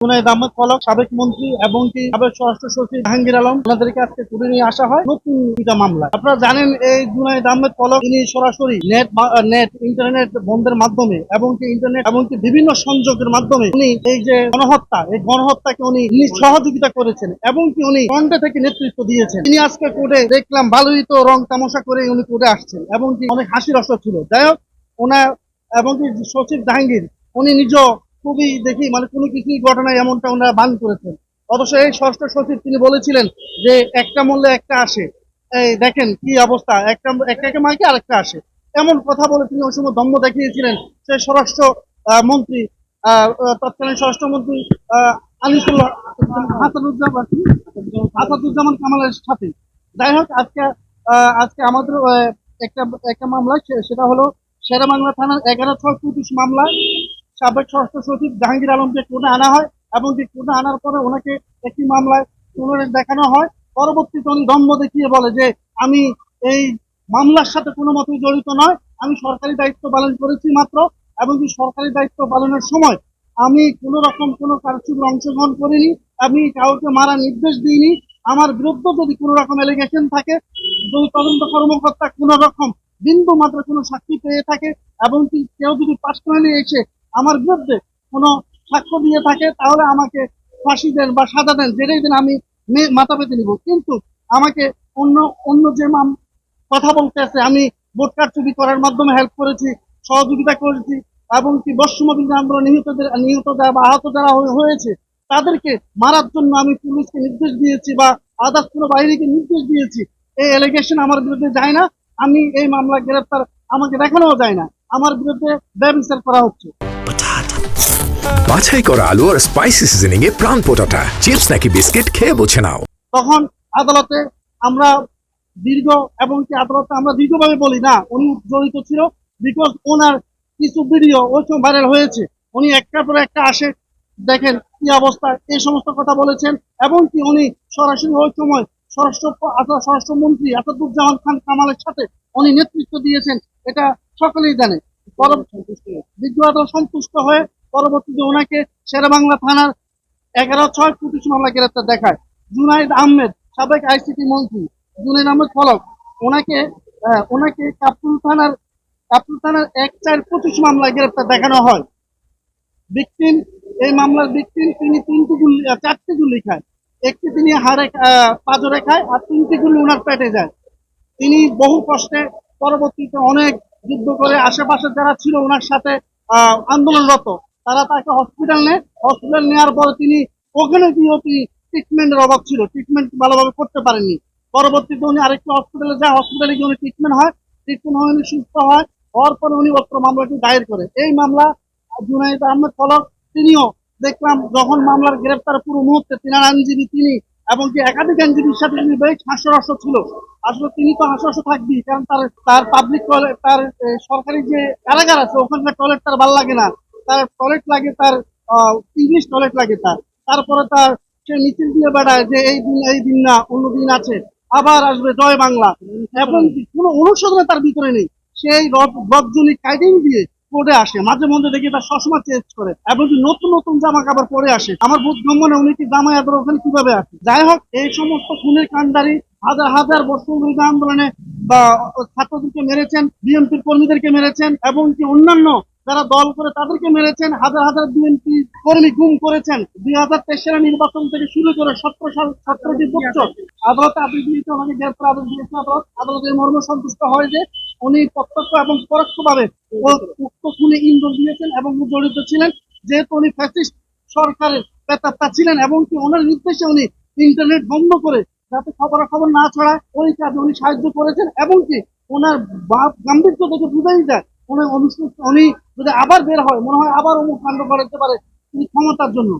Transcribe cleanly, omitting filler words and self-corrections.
জুনায়েদ আহমেদ পলক, সাবেক মন্ত্রী এবং কি সাবেক স্বরাষ্ট্র সচিব জাহাঙ্গীর আলম, ওনাদেরকে আজকে তুলে নিয়ে আসা হয় নতুন দুইটা মামলা। আপনারা জানেন এই জুনায়েদ আহমেদ পলক তিনি সরাসরি ইন্টারনেট বন্ধের মাধ্যমে এবং কি ইন্টারনেট এবং কি বিভিন্ন সংযোগের মাধ্যমে উনি এই যে এই গণহত্যাকে উনি সহযোগিতা করেছেন এবং কি উনি ফ্রন্টে থেকে নেতৃত্ব দিয়েছেন। তিনি আজকে কোর্টে দেখলাম ভালোই তো রং তামাশা করে উনি কোর্টে আসছেন এবং কি অনেক হাসির রস ছিল। যাই হোক, ওনার এবং কি সচিব জাহাঙ্গীর উনি নিজ খুবই দেখি মানে কোনো কিছুই ঘটনায় এমনটা ওনারা বান করেছেন। অথচ এই ষষ্ঠ সচিব তিনি বলেছিলেন যে একটা মূল্যে একটা আসে। এই দেখেন কি অবস্থা, একটা মাইকে আরেকটা আসে, এমন কথা বলে তিনি ওই সময় দম্ভ দেখিয়েছিলেন সেই স্বরাষ্ট্র মন্ত্রী তৎকালীন স্বরাষ্ট্রমন্ত্রী আনিসুল্লাহ আসাদুজ্জামান কামালের সাথে। যাই হোক, আজকে আমাদের একটা একটা মামলা, সেটা হলো শেরেবাংলা থানার 11/6/25 মামলায় সাবেক স্বরাষ্ট্র সচিব জাহাঙ্গীর আলমকে কোর্টে আনা হয় এবং কোর্টে আনার পরে ওনাকে একটি মামলায় পুনরায় দেখানো হয়। পরবর্তীতে উনি দম্ভ দেখিয়ে বলে যে আমি এই মামলার সাথে কোনো মতেই জড়িত নয়, আমি সরকারি দায়িত্ব পালন করেছি মাত্র, এবং সরকারি দায়িত্ব পালনের সময় আমি কোন রকম কোনো কারচুপির অংশগ্রহণ করিনি, আমি কাউকে মারার নির্দেশ দিইনি। আমার বিরুদ্ধে যদি কোনো রকম এলিগেশন থাকে, যদি তদন্ত কর্মকর্তা কোনো রকম বিন্দু মাত্র কোনো সাক্ষী পেয়ে থাকে এবং কেউ যদি পার্সোনালি এসে আমার বিরুদ্ধে কোনো সাক্ষ্য দিয়ে থাকে, তাহলে আমাকে ফাঁসি দেন বা সাজা দেন, যেটাই দিন আমি মাথা পেতে নিব। কিন্তু আমাকে অন্য অন্য যে কথা বলতে আছে, আমি ভোট কারচুপি করার মাধ্যমে হেল্প করেছি, সহযোগিতা করেছি এবং কি বৈষম্যবিরোধী আন্দোলন নিহত যারা বা আহত যারা হয়েছে তাদেরকে মারার জন্য আমি পুলিশকে নির্দেশ দিয়েছি বা আদার্স কোনো বাহিনীকে নির্দেশ দিয়েছি, এই এলিগেশন আমার বিরুদ্ধে যায় না। আমি এই মামলা গ্রেফতার আমাকে দেখানোও যায় না, আমার বিরুদ্ধে ব্যবচার করা হচ্ছে। বাছাই করা আলু আর স্পাইসি সিজনিং এ প্রাণ পোটাটা চিপস নাকি বিস্কিট খেয়ে বোঝে নাও। তখন আদালতে আমরা দীর্ঘভাবে বলি না উনি জড়িত ছিল, বিকজ ওনার কিছু ভিডিও ওই সময় ভাইরাল হয়েছে, উনি একটার পর একটা আসে, দেখেন কি অবস্থা, এই সমস্ত কথা বলেছেন এবং কি উনি সরাসরি ওই সময় স্বরাষ্ট্রমন্ত্রী আসাদুজ্জামান খান কামালের সাথে উনি নেতৃত্ব দিয়েছেন, এটা সকলেই জানে। বিজ্ঞ আদালত সন্তুষ্ট হয়ে পরবর্তীতে ওনাকে শেরেবাংলা থানার 11/6/25 মামলা গ্রেপ্তার দেখায়। জুনায়েদ আহমেদ, সাবেক আইসিটি মন্ত্রী জুনায়েদ আহমেদ ফলক, ওনাকে ওনাকে কাপ্তান থানার 1/4/25 মামলায় গ্রেপ্তার দেখানো হয়। ভিকটিম, এই মামলার ভিকটিম, তিনি চারটি গুলি খায়, একটি তিনি পাঁজরে খায় আর তিনটি গুলি ওনার পেটে যায়। তিনি বহু কষ্টে পরবর্তীতে অনেক যুদ্ধ করে আশেপাশে যারা ছিল ওনার সাথে আন্দোলনরত, তারা তাকে হসপিটাল নেওয়ার পরে তিনি ওখানে গিয়েও তিনি ট্রিটমেন্টের অভাব ছিল, ট্রিটমেন্ট ভালোভাবে করতে পারেননি। পরবর্তীতে উনি আরেকটি হসপিটালে যায়, হসপিটালে গিয়ে উনি ট্রিটমেন্ট হয়ে উনি সুস্থ হওয়ার পরে উনি মামলাটি দায়ের করে। এই মামলা জুনায়েদ আহমেদ ফলক তিনিও দেখলাম যখন মামলার গ্রেপ্তার পুরো মুহূর্তে তিনার আইনজীবী তিনি এবং কি একাধিক আইনজীবীর সাথে তিনি বেশ হাস্যরস ছিল। আসলে তিনি তো হাস্যরস থাকবেই, কারণ তার পাবলিক টয়লেট, তার সরকারি যে কারাগার আছে ওখানকার টয়লেট তার ভালো লাগে না, তার টয়লেট লাগে তার ইংলিশ টয়লেট লাগে তারপরে সে মিছিল দিয়ে বেড়ায় যে এই দিন না অন্য দিন আছে, আবার আসবে জয় বাংলা, এবং কোনো অনুশোচনা তার ভিতরে নেই। সেই রবজনী কাইডিং দিয়ে পরে আসে, মাঝে মধ্যে দেখি তার সবসময় চেঞ্জ করে এবং নতুন নতুন জামা কাপড় পরে আসে। আমার বোধ গম্যনে উনি কি জামাই আদর ওখানে কিভাবে আসে। যাই হোক, এই সমস্ত খুনের কাণ্ডারি হাজার হাজার বৈষম্যবিরোধী আন্দোলনে বা ছাত্রদেরকে মেরেছেন, বিএনপির কর্মীদেরকে মেরেছেন এবং কি অন্যান্য যারা দল করে তাদেরকে মেরেছেন, হাজার হাজার বিএনপি কর্মী গুম করেছেন। 2023 সালের নির্বাচন থেকে শুরু করে 17টি বছর আদালতে আপিল দিয়েছে, ওনাকে গ্রেপ্তার আদেশ দিয়েছে আদালত। আদালত এই মর্মে সন্তুষ্ট হয় যে উনি প্রত্যক্ষ এবং পরোক্ষভাবে উক্ত খুনে ইন্ধন দিয়েছেন এবং জড়িত ছিলেন, যেহেতু উনি ফ্যাসিস্ট সরকারের প্রেতাত্মা ছিলেন এবং কি ওনার নির্দেশে উনি ইন্টারনেট বন্ধ করে যাতে খবরাখবর না ছড়ায় ওই কাজে উনি সাহায্য করেছেন এবং কি ওনার গাম্ভীর্য থেকে বুঝাই যায় উনি যদি আবার বের হয় মনে হয় আবার অমুক কাণ্ড করতে পারে তিনি ক্ষমতার জন্য।